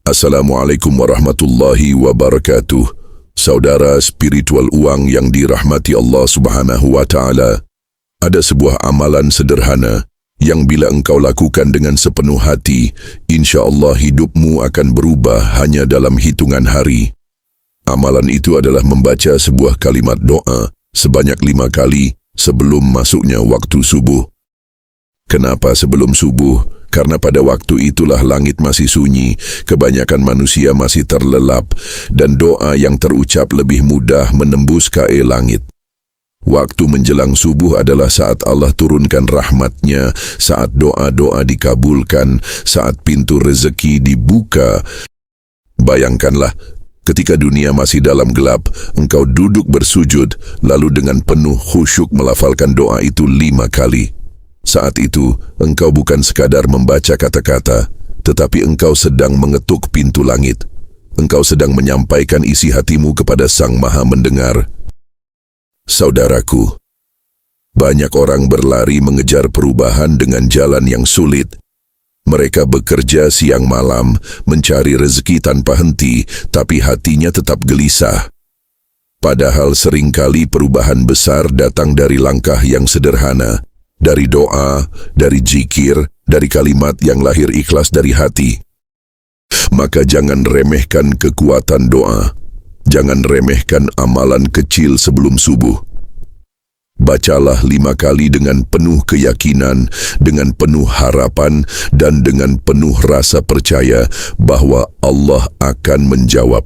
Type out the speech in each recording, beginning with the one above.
Assalamualaikum warahmatullahi wabarakatuh. Saudara spiritual uang yang dirahmati Allah Subhanahu wa Ta'ala, ada sebuah amalan sederhana yang bila engkau lakukan dengan sepenuh hati, insya-Allah hidupmu akan berubah hanya dalam hitungan hari. Amalan itu adalah membaca sebuah kalimat doa sebanyak 5 kali sebelum masuknya waktu subuh. Kenapa sebelum subuh? Karena pada waktu itulah langit masih sunyi, kebanyakan manusia masih terlelap, dan doa yang terucap lebih mudah menembus kae langit. Waktu menjelang subuh adalah saat Allah turunkan rahmat-Nya, saat doa-doa dikabulkan, saat pintu rezeki dibuka. Bayangkanlah, ketika dunia masih dalam gelap, engkau duduk bersujud, lalu dengan penuh khusyuk melafalkan doa itu 5 kali. Saat itu, engkau bukan sekadar membaca kata-kata, tetapi engkau sedang mengetuk pintu langit. Engkau sedang menyampaikan isi hatimu kepada Sang Maha Mendengar. Saudaraku, banyak orang berlari mengejar perubahan dengan jalan yang sulit. Mereka bekerja siang malam, mencari rezeki tanpa henti, tapi hatinya tetap gelisah. Padahal seringkali perubahan besar datang dari langkah yang sederhana, dari doa, dari zikir, dari kalimat yang lahir ikhlas dari hati. Maka jangan remehkan kekuatan doa. Jangan remehkan amalan kecil sebelum subuh. Bacalah 5 kali dengan penuh keyakinan, dengan penuh harapan, dan dengan penuh rasa percaya bahwa Allah akan menjawab.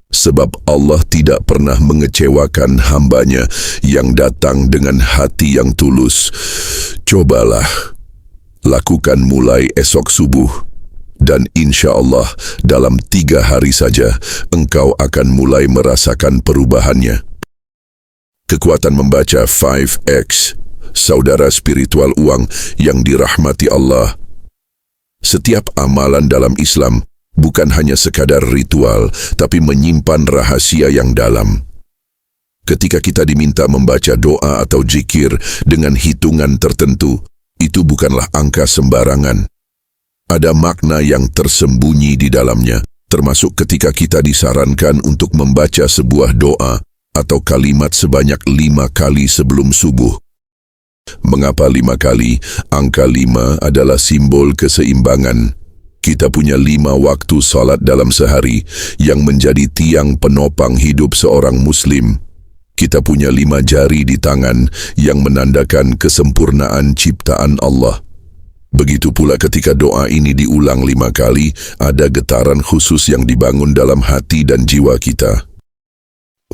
Sebab Allah tidak pernah mengecewakan hamba-Nya yang datang dengan hati yang tulus. Cobalah, lakukan mulai esok subuh, dan insya Allah dalam 3 hari saja engkau akan mulai merasakan perubahannya. Kekuatan membaca 5x, saudara spiritual uang yang dirahmati Allah. Setiap amalan dalam Islam bukan hanya sekadar ritual, tapi menyimpan rahasia yang dalam. Ketika kita diminta membaca doa atau zikir dengan hitungan tertentu, itu bukanlah angka sembarangan. Ada makna yang tersembunyi di dalamnya, termasuk ketika kita disarankan untuk membaca sebuah doa atau kalimat sebanyak 5 kali sebelum subuh. Mengapa 5 kali? Angka 5 adalah simbol keseimbangan. Kita punya 5 waktu salat dalam sehari yang menjadi tiang penopang hidup seorang Muslim. Kita punya 5 jari di tangan yang menandakan kesempurnaan ciptaan Allah. Begitu pula ketika doa ini diulang 5 kali, ada getaran khusus yang dibangun dalam hati dan jiwa kita.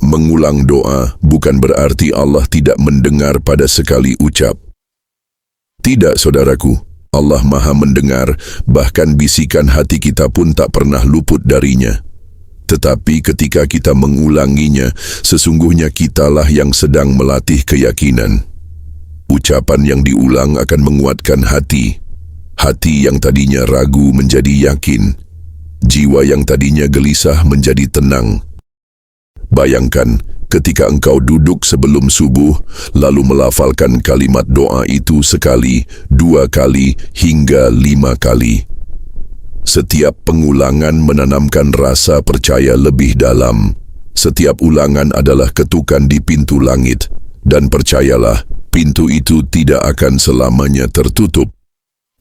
Mengulang doa bukan berarti Allah tidak mendengar pada sekali ucap. Tidak, saudaraku. Allah Maha mendengar, bahkan bisikan hati kita pun tak pernah luput darinya. Tetapi ketika kita mengulanginya, sesungguhnya kitalah yang sedang melatih keyakinan. Ucapan yang diulang akan menguatkan hati. Hati yang tadinya ragu menjadi yakin. Jiwa yang tadinya gelisah menjadi tenang. Bayangkan, ketika engkau duduk sebelum subuh, lalu melafalkan kalimat doa itu sekali, 2 kali, hingga 5 kali. Setiap pengulangan menanamkan rasa percaya lebih dalam. Setiap ulangan adalah ketukan di pintu langit. Dan percayalah, pintu itu tidak akan selamanya tertutup.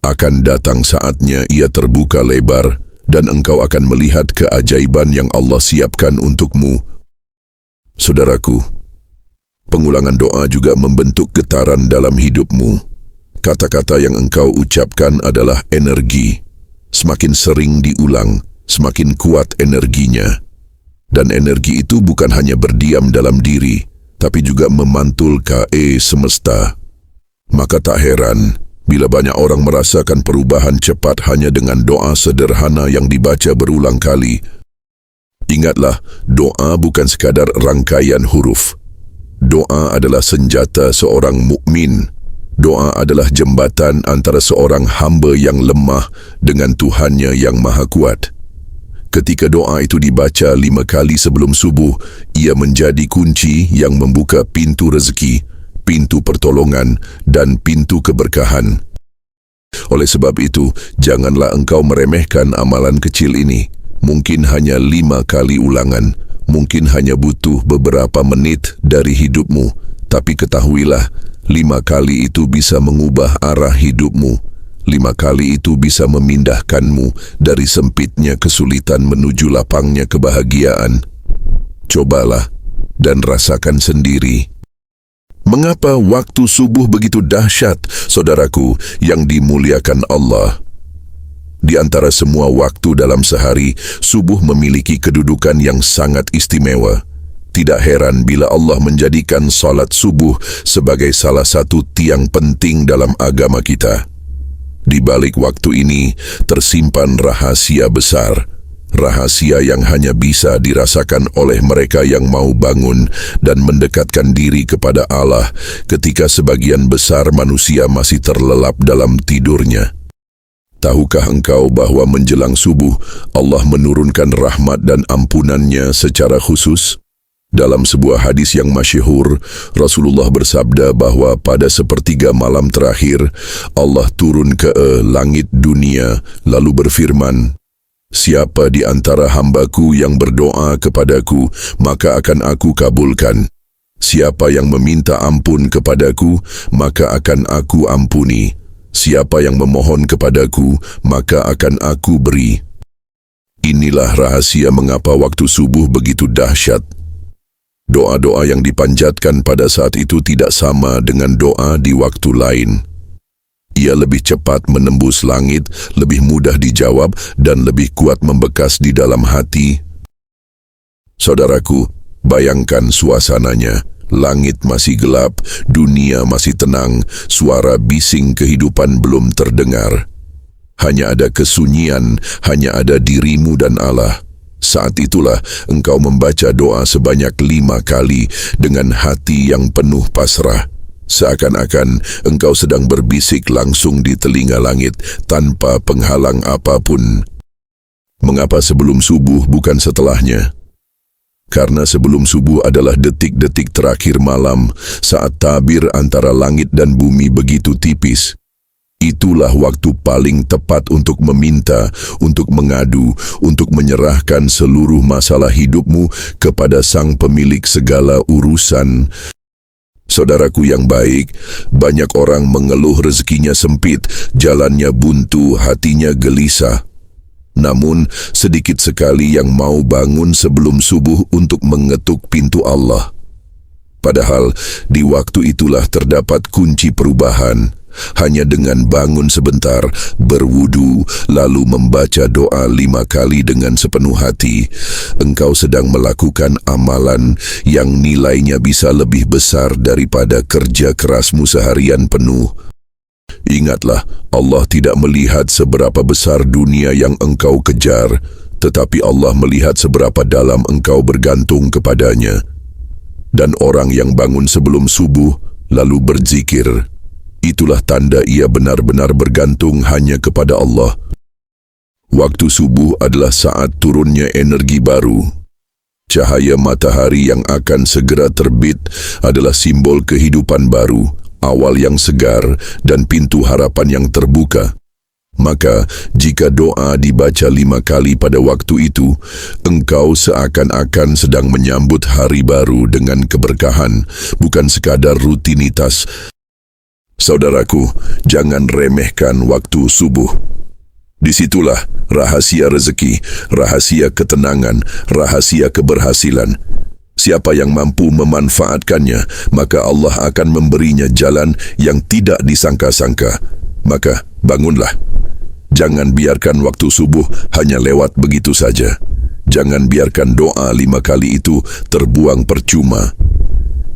Akan datang saatnya ia terbuka lebar, dan engkau akan melihat keajaiban yang Allah siapkan untukmu. Saudaraku, pengulangan doa juga membentuk getaran dalam hidupmu. Kata-kata yang engkau ucapkan adalah energi. Semakin sering diulang, semakin kuat energinya. Dan energi itu bukan hanya berdiam dalam diri, tapi juga memantul ke semesta. Maka tak heran bila banyak orang merasakan perubahan cepat hanya dengan doa sederhana yang dibaca berulang kali. Ingatlah, doa bukan sekadar rangkaian huruf. Doa adalah senjata seorang mukmin. Doa adalah jembatan antara seorang hamba yang lemah dengan Tuhannya yang Maha Kuat. Ketika doa itu dibaca 5 kali sebelum subuh, ia menjadi kunci yang membuka pintu rezeki, pintu pertolongan, dan pintu keberkahan. Oleh sebab itu, janganlah engkau meremehkan amalan kecil ini. Mungkin hanya 5 kali ulangan, mungkin hanya butuh beberapa menit dari hidupmu, tapi ketahuilah, 5 kali itu bisa mengubah arah hidupmu. 5 kali itu bisa memindahkanmu dari sempitnya kesulitan menuju lapangnya kebahagiaan. Cobalah dan rasakan sendiri. Mengapa waktu subuh begitu dahsyat, saudaraku yang dimuliakan Allah? Di antara semua waktu dalam sehari, subuh memiliki kedudukan yang sangat istimewa. Tidak heran bila Allah menjadikan salat subuh sebagai salah satu tiang penting dalam agama kita. Di balik waktu ini tersimpan rahasia besar, rahasia yang hanya bisa dirasakan oleh mereka yang mau bangun dan mendekatkan diri kepada Allah ketika sebagian besar manusia masih terlelap dalam tidurnya. Tahukah engkau bahwa menjelang subuh Allah menurunkan rahmat dan ampunannya secara khusus? Dalam sebuah hadis yang masyhur, Rasulullah bersabda bahwa pada sepertiga malam terakhir, Allah turun ke langit dunia lalu berfirman, "Siapa di antara hambaku yang berdoa kepadaku, maka akan aku kabulkan. Siapa yang meminta ampun kepadaku, maka akan aku ampuni. Siapa yang memohon kepadaku, maka akan aku beri." Inilah rahasia mengapa waktu subuh begitu dahsyat. Doa-doa yang dipanjatkan pada saat itu tidak sama dengan doa di waktu lain. Ia lebih cepat menembus langit, lebih mudah dijawab, dan lebih kuat membekas di dalam hati. Saudaraku, bayangkan suasananya. Langit masih gelap, dunia masih tenang, suara bising kehidupan belum terdengar. Hanya ada kesunyian, hanya ada dirimu dan Allah. Saat itulah engkau membaca doa sebanyak 5 kali dengan hati yang penuh pasrah. Seakan-akan engkau sedang berbisik langsung di telinga langit tanpa penghalang apapun. Mengapa sebelum subuh bukan setelahnya? Karena sebelum subuh adalah detik-detik terakhir malam saat tabir antara langit dan bumi begitu tipis. Itulah waktu paling tepat untuk meminta, untuk mengadu, untuk menyerahkan seluruh masalah hidupmu kepada Sang Pemilik segala urusan. Saudaraku yang baik, banyak orang mengeluh rezekinya sempit, jalannya buntu, hatinya gelisah. Namun, sedikit sekali yang mau bangun sebelum subuh untuk mengetuk pintu Allah. Padahal, di waktu itulah terdapat kunci perubahan. Hanya dengan bangun sebentar, berwudu, lalu membaca doa 5 kali dengan sepenuh hati, engkau sedang melakukan amalan yang nilainya bisa lebih besar daripada kerja kerasmu seharian penuh. Ingatlah, Allah tidak melihat seberapa besar dunia yang engkau kejar, tetapi Allah melihat seberapa dalam engkau bergantung kepadanya. Dan orang yang bangun sebelum subuh, lalu berzikir, itulah tanda ia benar-benar bergantung hanya kepada Allah. Waktu subuh adalah saat turunnya energi baru. Cahaya matahari yang akan segera terbit adalah simbol kehidupan baru, awal yang segar, dan pintu harapan yang terbuka. Maka, jika doa dibaca 5 kali pada waktu itu, engkau seakan-akan sedang menyambut hari baru dengan keberkahan, bukan sekadar rutinitas. Saudaraku, jangan remehkan waktu subuh. Disitulah rahasia rezeki, rahasia ketenangan, rahasia keberhasilan. Siapa yang mampu memanfaatkannya, maka Allah akan memberinya jalan yang tidak disangka-sangka. Maka bangunlah. Jangan biarkan waktu subuh hanya lewat begitu saja. Jangan biarkan doa 5 kali itu terbuang percuma.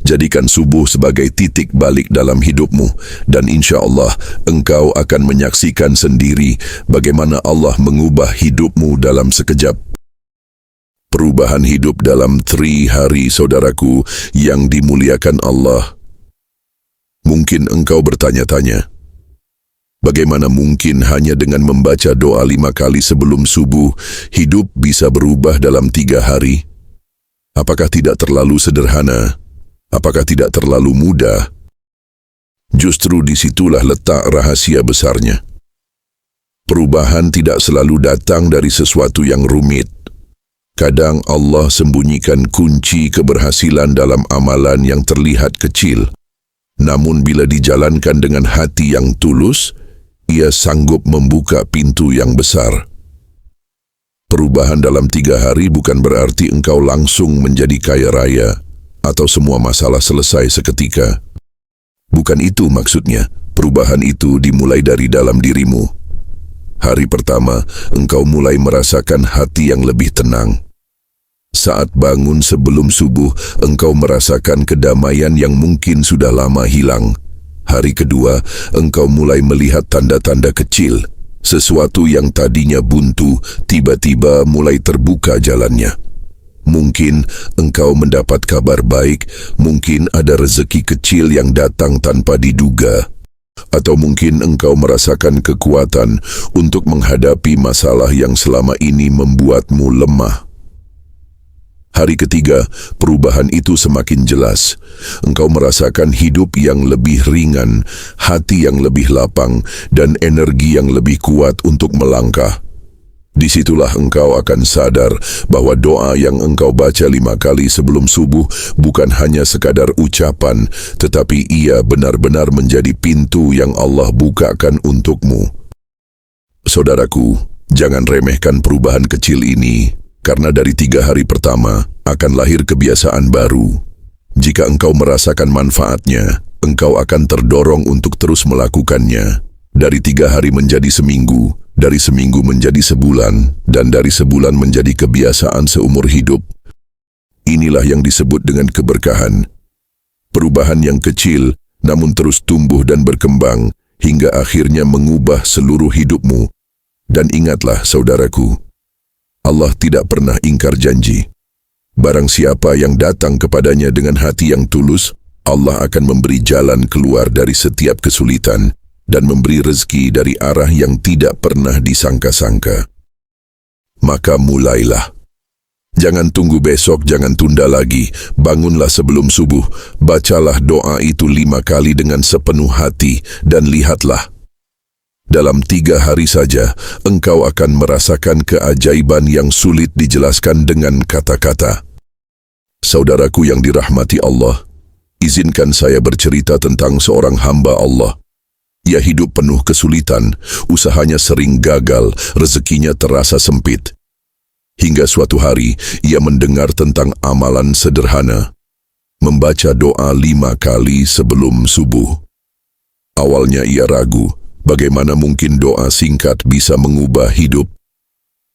Jadikan subuh sebagai titik balik dalam hidupmu, dan insya Allah engkau akan menyaksikan sendiri bagaimana Allah mengubah hidupmu dalam sekejap. Perubahan hidup dalam 3 hari, saudaraku yang dimuliakan Allah. Mungkin engkau bertanya-tanya, bagaimana mungkin hanya dengan membaca doa 5 kali sebelum subuh, hidup bisa berubah dalam 3 hari? Apakah tidak terlalu sederhana? Apakah tidak terlalu mudah? Justru disitulah letak rahasia besarnya. Perubahan tidak selalu datang dari sesuatu yang rumit. Kadang Allah sembunyikan kunci keberhasilan dalam amalan yang terlihat kecil. Namun bila dijalankan dengan hati yang tulus, ia sanggup membuka pintu yang besar. Perubahan dalam 3 hari bukan berarti engkau langsung menjadi kaya raya atau semua masalah selesai seketika. Bukan itu maksudnya. Perubahan itu dimulai dari dalam dirimu. Hari pertama, engkau mulai merasakan hati yang lebih tenang. Saat bangun sebelum subuh, engkau merasakan kedamaian yang mungkin sudah lama hilang. Hari kedua, engkau mulai melihat tanda-tanda kecil. Sesuatu yang tadinya buntu, tiba-tiba mulai terbuka jalannya. Mungkin engkau mendapat kabar baik, mungkin ada rezeki kecil yang datang tanpa diduga. Atau mungkin engkau merasakan kekuatan untuk menghadapi masalah yang selama ini membuatmu lemah. Hari ketiga, perubahan itu semakin jelas. Engkau merasakan hidup yang lebih ringan, hati yang lebih lapang, dan energi yang lebih kuat untuk melangkah. Disitulah engkau akan sadar bahwa doa yang engkau baca 5 kali sebelum subuh bukan hanya sekadar ucapan, tetapi ia benar-benar menjadi pintu yang Allah bukakan untukmu. Saudaraku, jangan remehkan perubahan kecil ini, karena dari 3 hari pertama akan lahir kebiasaan baru. Jika engkau merasakan manfaatnya, engkau akan terdorong untuk terus melakukannya. Dari 3 hari menjadi seminggu, dari seminggu menjadi sebulan, dan dari sebulan menjadi kebiasaan seumur hidup. Inilah yang disebut dengan keberkahan. Perubahan yang kecil, namun terus tumbuh dan berkembang, hingga akhirnya mengubah seluruh hidupmu. Dan ingatlah, saudaraku, Allah tidak pernah ingkar janji. Barang siapa yang datang kepadanya dengan hati yang tulus, Allah akan memberi jalan keluar dari setiap kesulitan, dan memberi rezeki dari arah yang tidak pernah disangka-sangka. Maka mulailah. Jangan tunggu besok, jangan tunda lagi. Bangunlah sebelum subuh, bacalah doa itu 5 kali dengan sepenuh hati, dan lihatlah. Dalam 3 hari saja, engkau akan merasakan keajaiban yang sulit dijelaskan dengan kata-kata. Saudaraku yang dirahmati Allah, izinkan saya bercerita tentang seorang hamba Allah. Ia hidup penuh kesulitan, usahanya sering gagal, rezekinya terasa sempit. Hingga suatu hari, ia mendengar tentang amalan sederhana, membaca doa 5 kali sebelum subuh. Awalnya ia ragu, bagaimana mungkin doa singkat bisa mengubah hidup?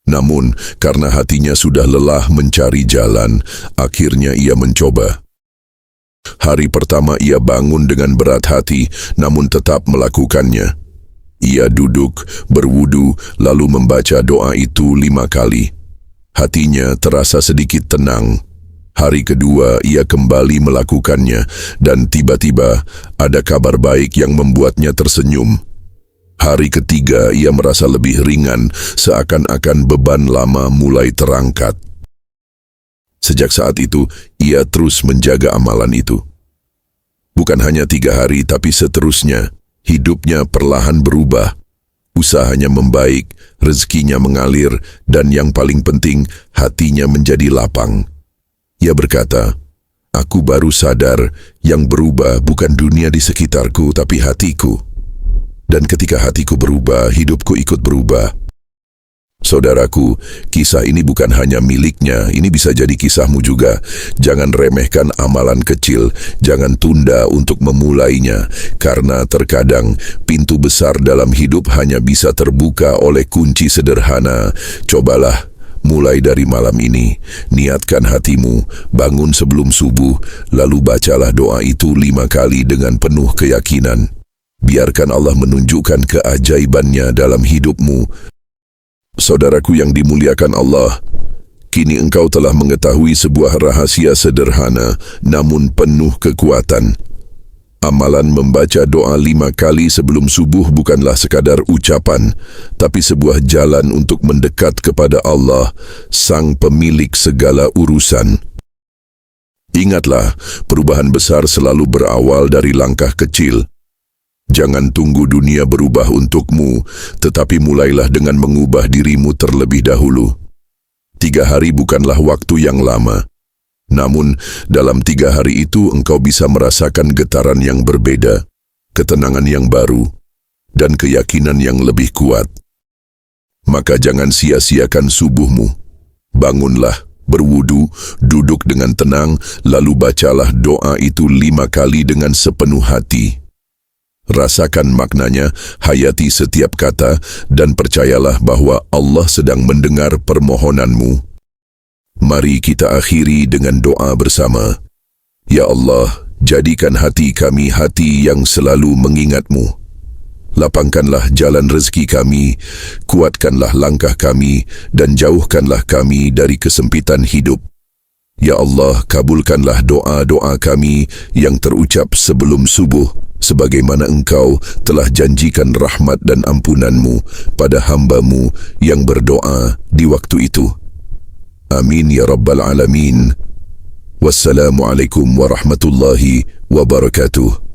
Namun, karena hatinya sudah lelah mencari jalan, akhirnya ia mencoba. Hari pertama ia bangun dengan berat hati, namun tetap melakukannya. Ia duduk, berwudu, lalu membaca doa itu 5 kali. Hatinya terasa sedikit tenang. Hari kedua ia kembali melakukannya, dan tiba-tiba ada kabar baik yang membuatnya tersenyum. Hari ketiga ia merasa lebih ringan, seakan-akan beban lama mulai terangkat. Sejak saat itu, ia terus menjaga amalan itu. Bukan hanya 3 hari, tapi seterusnya, hidupnya perlahan berubah. Usahanya membaik, rezekinya mengalir, dan yang paling penting, hatinya menjadi lapang. Ia berkata, "Aku baru sadar yang berubah bukan dunia di sekitarku, tapi hatiku. Dan ketika hatiku berubah, hidupku ikut berubah." Saudaraku, kisah ini bukan hanya miliknya, ini bisa jadi kisahmu juga. Jangan remehkan amalan kecil, jangan tunda untuk memulainya, karena terkadang pintu besar dalam hidup hanya bisa terbuka oleh kunci sederhana. Cobalah, mulai dari malam ini, niatkan hatimu, bangun sebelum subuh, lalu bacalah doa itu 5 kali dengan penuh keyakinan. Biarkan Allah menunjukkan keajaibannya dalam hidupmu. Saudaraku yang dimuliakan Allah, kini engkau telah mengetahui sebuah rahasia sederhana namun penuh kekuatan. Amalan membaca doa 5 kali sebelum subuh bukanlah sekadar ucapan, tapi sebuah jalan untuk mendekat kepada Allah, Sang Pemilik segala urusan. Ingatlah, perubahan besar selalu berawal dari langkah kecil. Jangan tunggu dunia berubah untukmu, tetapi mulailah dengan mengubah dirimu terlebih dahulu. 3 hari bukanlah waktu yang lama. Namun, dalam 3 hari itu engkau bisa merasakan getaran yang berbeda, ketenangan yang baru, dan keyakinan yang lebih kuat. Maka jangan sia-siakan subuhmu. Bangunlah, berwudu, duduk dengan tenang, lalu bacalah doa itu 5 kali dengan sepenuh hati. Rasakan maknanya, hayati setiap kata, dan percayalah bahwa Allah sedang mendengar permohonanmu. Mari kita akhiri dengan doa bersama. Ya Allah, jadikan hati kami hati yang selalu mengingat-Mu. Lapangkanlah jalan rezeki kami, kuatkanlah langkah kami, dan jauhkanlah kami dari kesempitan hidup. Ya Allah, kabulkanlah doa-doa kami yang terucap sebelum subuh, sebagaimana Engkau telah janjikan rahmat dan ampunan-Mu pada hamba-Mu yang berdoa di waktu itu. Amin ya Rabbal Alamin. Wassalamualaikum warahmatullahi wabarakatuh.